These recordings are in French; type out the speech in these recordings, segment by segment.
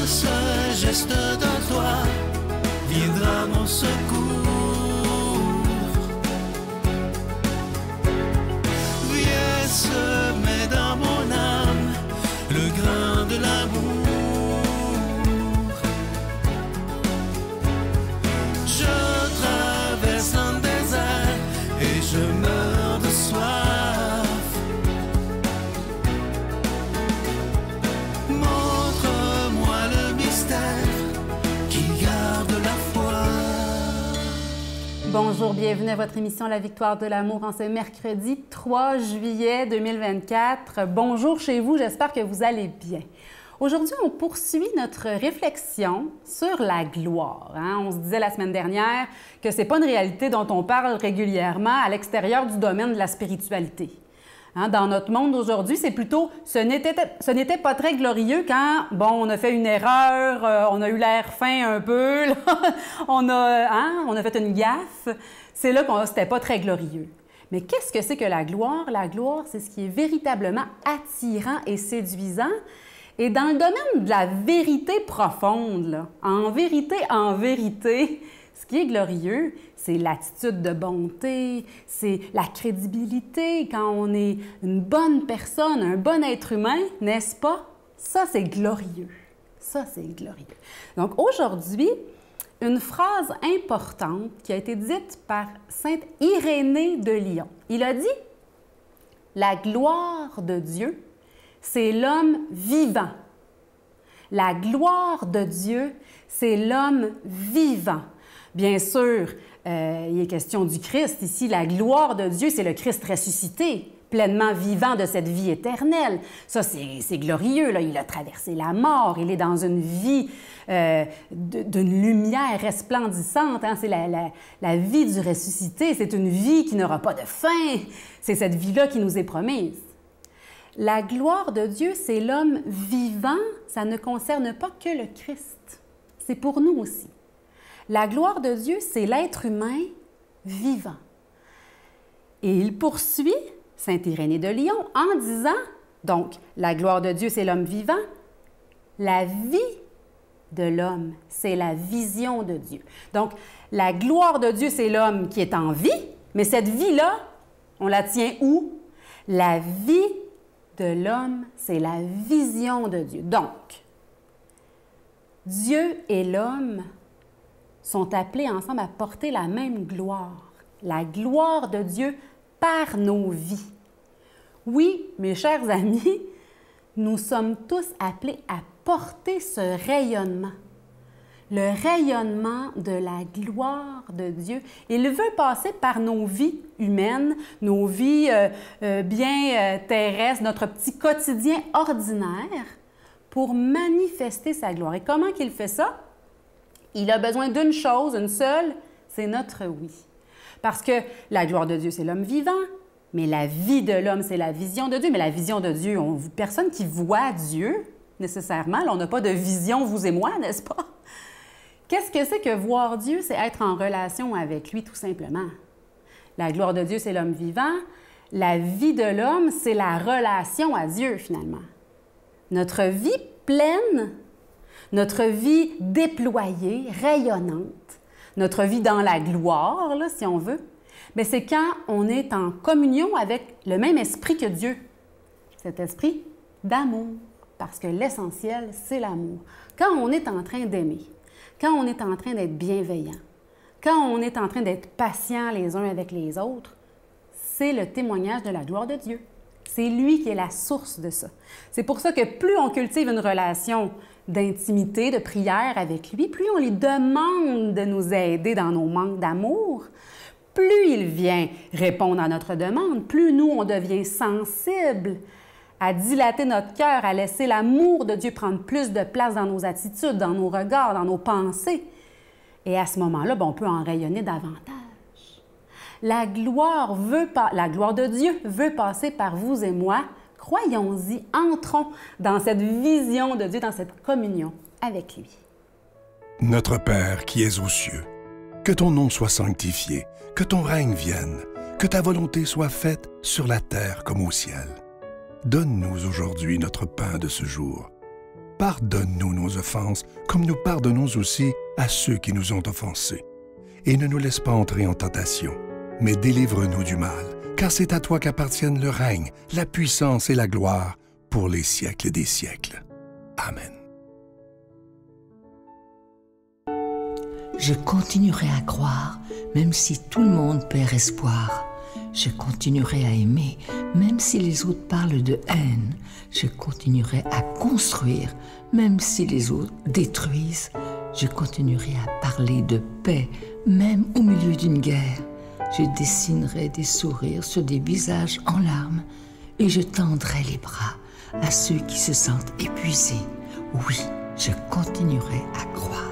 un seul geste de toi viendra mon secours. Viens semer dans mon âme le grain de l'amour. Je traverse un désert et je meurs de soif. Montre-moi le mystère qui garde la foi. Bonjour, bienvenue à votre émission La Victoire de l'amour en ce mercredi 3 juillet 2024. Bonjour chez vous, j'espère que vous allez bien. Aujourd'hui, on poursuit notre réflexion sur la gloire. On se disait la semaine dernière que ce n'est pas une réalité dont on parle régulièrement à l'extérieur du domaine de la spiritualité. Dans notre monde d'aujourd'hui, c'est plutôt ce n'était pas très glorieux quand, on a fait une erreur, on a eu l'air fin un peu, là, on a fait une gaffe. C'est là qu'on c'était pas très glorieux. Mais qu'est-ce que c'est que la gloire? La gloire, c'est ce qui est véritablement attirant et séduisant. Et dans le domaine de la vérité profonde, là, en vérité, ce qui est glorieux, c'est l'attitude de bonté, c'est la crédibilité quand on est une bonne personne, un bon être humain, n'est-ce pas? Ça, c'est glorieux. Ça, c'est glorieux. Donc aujourd'hui, une phrase importante qui a été dite par sainte Irénée de Lyon. Il a dit « La gloire de Dieu, c'est l'homme vivant. La gloire de Dieu, c'est l'homme vivant. » Bien sûr, il est question du Christ. Ici, la gloire de Dieu, c'est le Christ ressuscité, pleinement vivant de cette vie éternelle. Ça, c'est glorieux, là. Il a traversé la mort. Il est dans une vie d'une lumière resplendissante. C'est la vie du ressuscité. C'est une vie qui n'aura pas de fin. C'est cette vie-là qui nous est promise. La gloire de Dieu, c'est l'homme vivant. Ça ne concerne pas que le Christ. C'est pour nous aussi. La gloire de Dieu, c'est l'être humain vivant. Et il poursuit, sainte Irénée de Lyon, en disant, donc, la gloire de Dieu, c'est l'homme vivant. La vie de l'homme, c'est la vision de Dieu. Donc, la gloire de Dieu, c'est l'homme qui est en vie, mais cette vie-là, on la tient où? La vie de l'homme, c'est la vision de Dieu. Donc, Dieu et l'homme sont appelés ensemble à porter la même gloire, la gloire de Dieu par nos vies. Oui, mes chers amis, nous sommes tous appelés à porter ce rayonnement, le rayonnement de la gloire de Dieu. Il veut passer par nos vies humaines, nos vies bien terrestres, notre petit quotidien ordinaire pour manifester sa gloire. Et comment qu'il fait ça? Il a besoin d'une chose, une seule, c'est notre oui. Parce que la gloire de Dieu, c'est l'homme vivant, mais la vie de l'homme, c'est la vision de Dieu. Mais la vision de Dieu, personne qui voit Dieu, nécessairement. Là, on n'a pas de vision, vous et moi, n'est-ce pas? Qu'est-ce que c'est que voir Dieu? C'est être en relation avec lui, tout simplement. La gloire de Dieu, c'est l'homme vivant. La vie de l'homme, c'est la relation à Dieu, finalement. Notre vie pleine, notre vie déployée, rayonnante, notre vie dans la gloire, là, si on veut, mais c'est quand on est en communion avec le même esprit que Dieu. Cet esprit d'amour, parce que l'essentiel, c'est l'amour. Quand on est en train d'aimer, quand on est en train d'être bienveillant, quand on est en train d'être patient les uns avec les autres, c'est le témoignage de la gloire de Dieu. C'est lui qui est la source de ça. C'est pour ça que plus on cultive une relation d'intimité, de prière avec lui, plus on lui demande de nous aider dans nos manques d'amour, plus il vient répondre à notre demande, plus nous, on devient sensible à dilater notre cœur, à laisser l'amour de Dieu prendre plus de place dans nos attitudes, dans nos regards, dans nos pensées. Et à ce moment-là, on peut en rayonner davantage. La gloire de Dieu veut passer par vous et moi. Croyons-y, entrons dans cette vision de Dieu, dans cette communion avec lui. Notre Père qui es aux cieux, que ton nom soit sanctifié, que ton règne vienne, que ta volonté soit faite sur la terre comme au ciel. Donne-nous aujourd'hui notre pain de ce jour. Pardonne-nous nos offenses, comme nous pardonnons aussi à ceux qui nous ont offensés. Et ne nous laisse pas entrer en tentation, mais délivre-nous du mal, car c'est à toi qu'appartiennent le règne, la puissance et la gloire pour les siècles des siècles. Amen. Je continuerai à croire, même si tout le monde perd espoir. Je continuerai à aimer, même si les autres parlent de haine. Je continuerai à construire, même si les autres détruisent. Je continuerai à parler de paix, même au milieu d'une guerre. Je dessinerai des sourires sur des visages en larmes et je tendrai les bras à ceux qui se sentent épuisés. Oui, je continuerai à croire.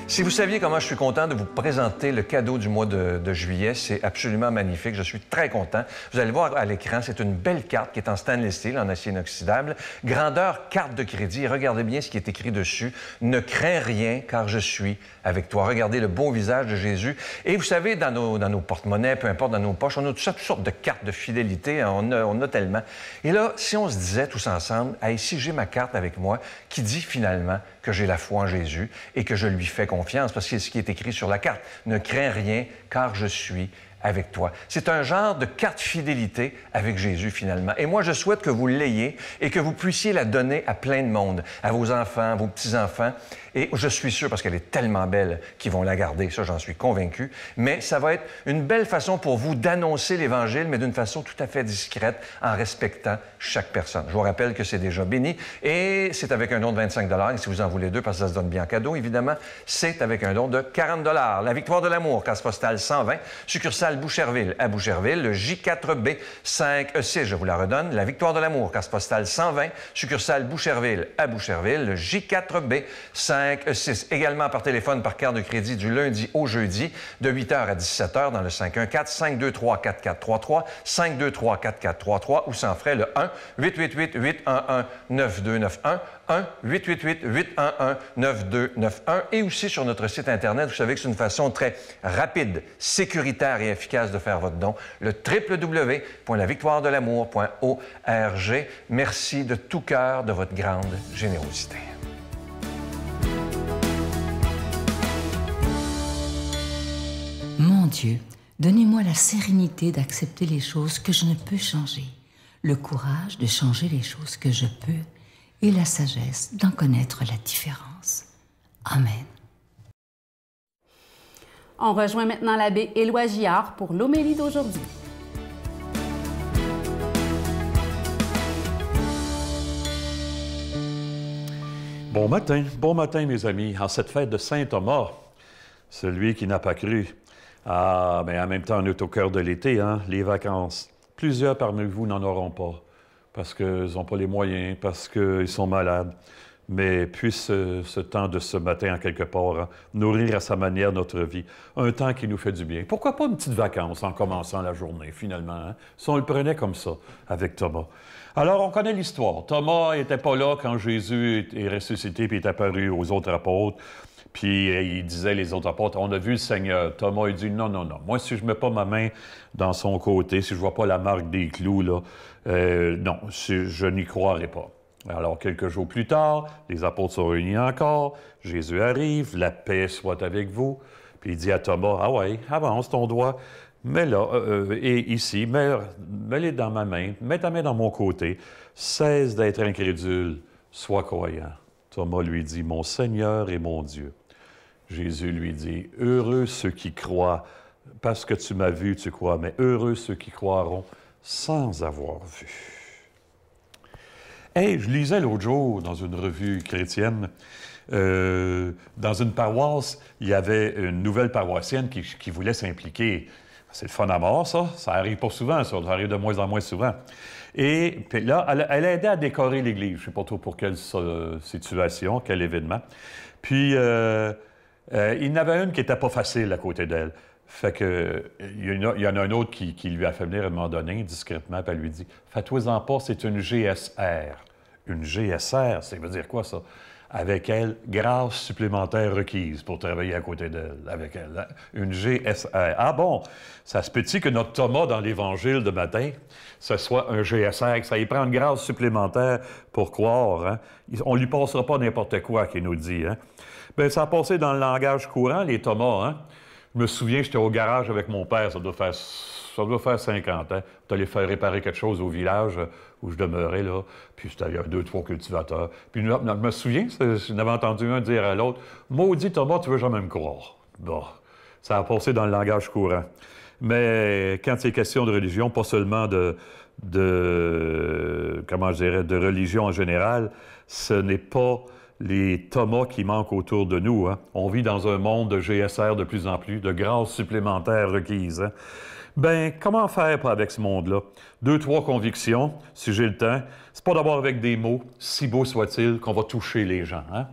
Si vous saviez comment je suis content de vous présenter le cadeau du mois de juillet, c'est absolument magnifique. Je suis très content. Vous allez voir à l'écran, c'est une belle carte qui est en stainless steel, en acier inoxydable. Grandeur carte de crédit. Et regardez bien ce qui est écrit dessus. Ne crains rien, car je suis avec toi. Regardez le beau visage de Jésus. Et vous savez, dans nos porte-monnaies, peu importe, dans nos poches, on a toutes sortes de cartes de fidélité. On a tellement. Et là, si on se disait tous ensemble, hey, si j'ai ma carte avec moi, qui dit finalement que j'ai la foi en Jésus et que je lui fais confiance, parce que c'est ce qui est écrit sur la carte. Ne crains rien, car je suis avec toi. C'est un genre de carte fidélité avec Jésus, finalement. Et moi, je souhaite que vous l'ayez et que vous puissiez la donner à plein de monde, à vos enfants, à vos petits-enfants. Et je suis sûr, parce qu'elle est tellement belle, qu'ils vont la garder. Ça, j'en suis convaincu. Mais ça va être une belle façon pour vous d'annoncer l'Évangile, mais d'une façon tout à fait discrète, en respectant chaque personne. Je vous rappelle que c'est déjà béni. Et c'est avec un don de 25 $. Et si vous en voulez deux, parce que ça se donne bien en cadeau, évidemment, c'est avec un don de 40 $. La Victoire de l'amour, case postale 120, succursale Boucherville à Boucherville, le J4B 5E6, je vous la redonne. La Victoire de l'amour, case postale 120, succursale Boucherville à Boucherville, le J4B 5E6. Également par téléphone, par carte de crédit du lundi au jeudi, de 8h à 17h dans le 514-523-4433, 523-4433 ou sans frais le 1-888-811-9291, 1-888-811-9291 et aussi sur notre site Internet. Vous savez que c'est une façon très rapide, sécuritaire et efficace de faire votre don, le www.lavictoiredelamour.org. Merci de tout cœur de votre grande générosité. Mon Dieu, donnez-moi la sérénité d'accepter les choses que je ne peux changer, le courage de changer les choses que je peux et la sagesse d'en connaître la différence. Amen. On rejoint maintenant l'abbé Éloi Giard pour l'homélie d'aujourd'hui. Bon matin mes amis, en cette fête de Saint Thomas, celui qui n'a pas cru. Ah, mais en même temps, on est au cœur de l'été, hein, les vacances. Plusieurs parmi vous n'en auront pas, parce qu'ils n'ont pas les moyens, parce qu'ils sont malades. Mais puisse ce temps de ce matin, en quelque part, hein, nourrir à sa manière notre vie. Un temps qui nous fait du bien. Pourquoi pas une petite vacance en commençant la journée, finalement, hein, si on le prenait comme ça, avec Thomas. Alors, on connaît l'histoire. Thomas n'était pas là quand Jésus est ressuscité puis est apparu aux autres apôtres. Puis il disait, les autres apôtres, on a vu le Seigneur. Thomas, il dit, non. Moi, si je ne mets pas ma main dans son côté, si je ne vois pas la marque des clous, là, non, je n'y croirai pas. Alors, quelques jours plus tard, les apôtres sont réunis encore. Jésus arrive, la paix soit avec vous. Puis il dit à Thomas, ah ouais, avance ton doigt, mets-le, et ici, mets-le dans ma main, mets ta main dans mon côté. Cesse d'être incrédule, sois croyant. Thomas lui dit, mon Seigneur et mon Dieu. Jésus lui dit, heureux ceux qui croient, parce que tu m'as vu, tu crois, mais heureux ceux qui croiront sans avoir vu. Hey, je lisais l'autre jour dans une revue chrétienne, dans une paroisse, il y avait une nouvelle paroissienne qui voulait s'impliquer. C'est le fun à mort, ça. Ça arrive pas souvent, ça. Ça arrive de moins en moins souvent. Et puis là, elle a aidé à décorer l'église. Je ne sais pas trop pour quelle situation, quel événement. Puis, il y en avait une qui n'était pas facile à côté d'elle. Fait que, il y en a un autre qui lui a fait venir à un moment donné, discrètement, puis elle lui dit « Fais-toi-en pas, c'est une GSR. » Une GSR, ça veut dire quoi, ça? avec elle, grâce supplémentaire requise pour travailler à côté d'elle, avec elle. Hein? Une GSR. Ah bon, ça se peut-il que notre Thomas dans l'Évangile de matin, ce soit un GSR, que ça y prend une grâce supplémentaire pour croire. Hein? On ne lui passera pas n'importe quoi qu'il nous dit. Hein? Bien, ça a passé dans le langage courant, les Thomas. Hein? Je me souviens, j'étais au garage avec mon père, ça doit faire 50 ans. On est allé faire réparer quelque chose au village où je demeurais, là. Puis il y avait 2-3 cultivateurs. Puis je me souviens, j'en avais entendu un dire à l'autre, « Maudit Thomas, tu veux jamais me croire. » Bon, ça a passé dans le langage courant. Mais quand il est question de religion, pas seulement comment je dirais, de religion en général, ce n'est pas les Thomas qui manquent autour de nous. Hein. On vit dans un monde de GSR de plus en plus, de grâces supplémentaires requises. Hein. Bien, comment faire avec ce monde-là? 2-3 convictions, si j'ai le temps. C'est pas d'abord avec des mots, si beaux soient-ils, qu'on va toucher les gens. Hein?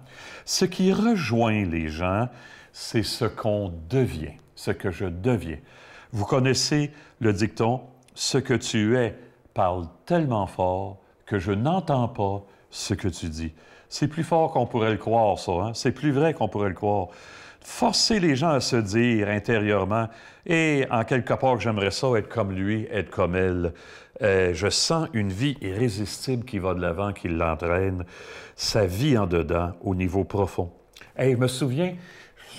Ce qui rejoint les gens, c'est ce qu'on devient, ce que je deviens. Vous connaissez le dicton « Ce que tu es parle tellement fort que je n'entends pas ce que tu dis ». C'est plus fort qu'on pourrait le croire, ça. Hein? C'est plus vrai qu'on pourrait le croire. Forcer les gens à se dire intérieurement « Et en quelque part, j'aimerais ça être comme lui, être comme elle. Je sens une vie irrésistible qui va de l'avant, qui l'entraîne. Ça vit en dedans, au niveau profond. » Hey, je me souviens,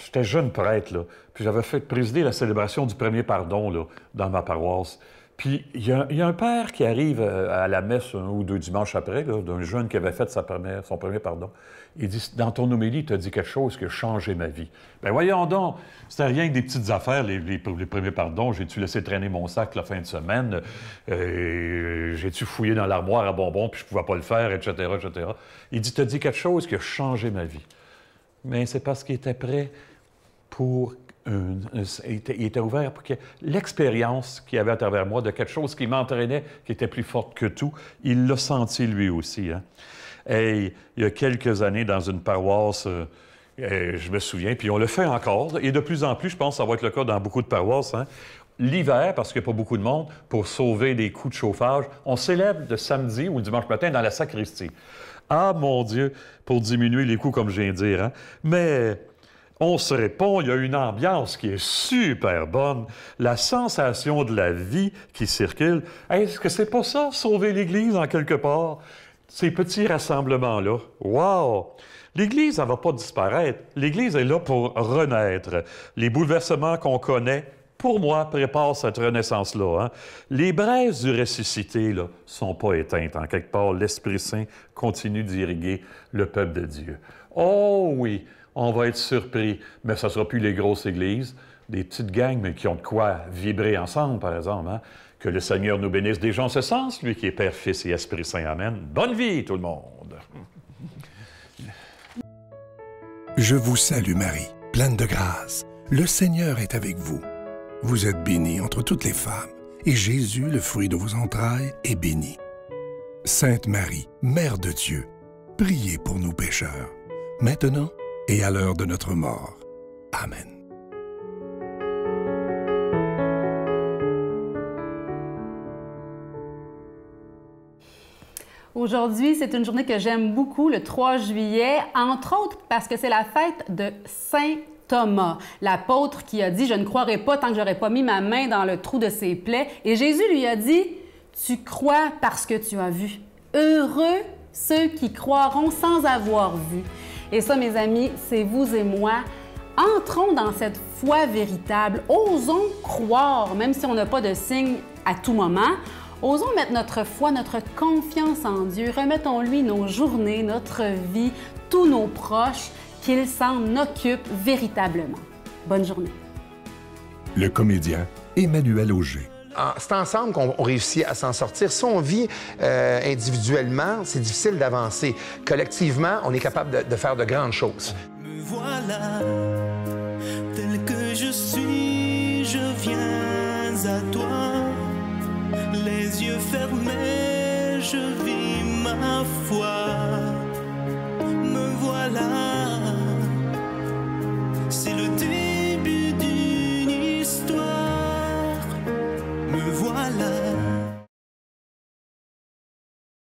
j'étais jeune prêtre, là, puis j'avais fait présider la célébration du premier pardon là, dans ma paroisse. Puis il y a un père qui arrive à la messe 1 ou 2 dimanches après, d'un jeune qui avait fait son premier pardon. Il dit, dans ton homélie, tu as dit quelque chose qui a changé ma vie. Bien voyons donc, c'était rien que des petites affaires, les premiers pardons. J'ai-tu laissé traîner mon sac la fin de semaine? J'ai-tu fouillé dans l'armoire à bonbons puis je ne pouvais pas le faire, etc., etc. Il dit, tu as dit quelque chose qui a changé ma vie. Mais c'est parce qu'il était prêt pour... il était ouvert pour que l'expérience qu'il y avait à travers moi de quelque chose qui m'entraînait, qui était plus forte que tout, il l'a senti lui aussi. Hein? Et il y a quelques années, dans une paroisse, je me souviens, puis on le fait encore, et de plus en plus, je pense que ça va être le cas dans beaucoup de paroisses, hein? L'hiver, parce qu'il n'y a pas beaucoup de monde, pour sauver des coûts de chauffage, on célèbre le samedi ou le dimanche matin dans la sacristie. Ah, mon Dieu, pour diminuer les coûts, comme je viens de dire. Hein? Mais... on se répond, il y a une ambiance qui est super bonne, la sensation de la vie qui circule. Est-ce que c'est pas ça, sauver l'Église en quelque part? Ces petits rassemblements-là, wow! L'Église, elle ne va pas disparaître. L'Église est là pour renaître. Les bouleversements qu'on connaît, pour moi, préparent cette renaissance-là. Hein? Les braises du ressuscité ne sont pas éteintes. En quelque part, l'Esprit Saint continue d'irriguer le peuple de Dieu. Oh oui! On va être surpris, mais ça ne sera plus les grosses églises, des petites gangs, mais qui ont de quoi vibrer ensemble, par exemple. Hein? Que le Seigneur nous bénisse déjà en ce sens, lui qui est Père, Fils et Esprit Saint. Amen. Bonne vie, tout le monde! Je vous salue, Marie, pleine de grâce. Le Seigneur est avec vous. Vous êtes bénie entre toutes les femmes, et Jésus, le fruit de vos entrailles, est béni. Sainte Marie, Mère de Dieu, priez pour nous pécheurs, maintenant et à l'heure de notre mort. Amen. Aujourd'hui, c'est une journée que j'aime beaucoup, le 3 juillet, entre autres parce que c'est la fête de Saint Thomas, l'apôtre qui a dit « Je ne croirai pas tant que je n'aurai pas mis ma main dans le trou de ses plaies ». Et Jésus lui a dit « Tu crois parce que tu as vu. Heureux ceux qui croiront sans avoir vu. » Et ça, mes amis, c'est vous et moi. Entrons dans cette foi véritable. Osons croire, même si on n'a pas de signe à tout moment. Osons mettre notre foi, notre confiance en Dieu. Remettons-lui nos journées, notre vie, tous nos proches, qu'il s'en occupe véritablement. Bonne journée. Le comédien Emmanuel Auger. C'est ensemble qu'on réussit à s'en sortir. Si on vit individuellement, c'est difficile d'avancer. Collectivement, on est capable de faire de grandes choses. Me voilà, tel que je suis, je viens à toi. Les yeux fermés, je vis ma foi.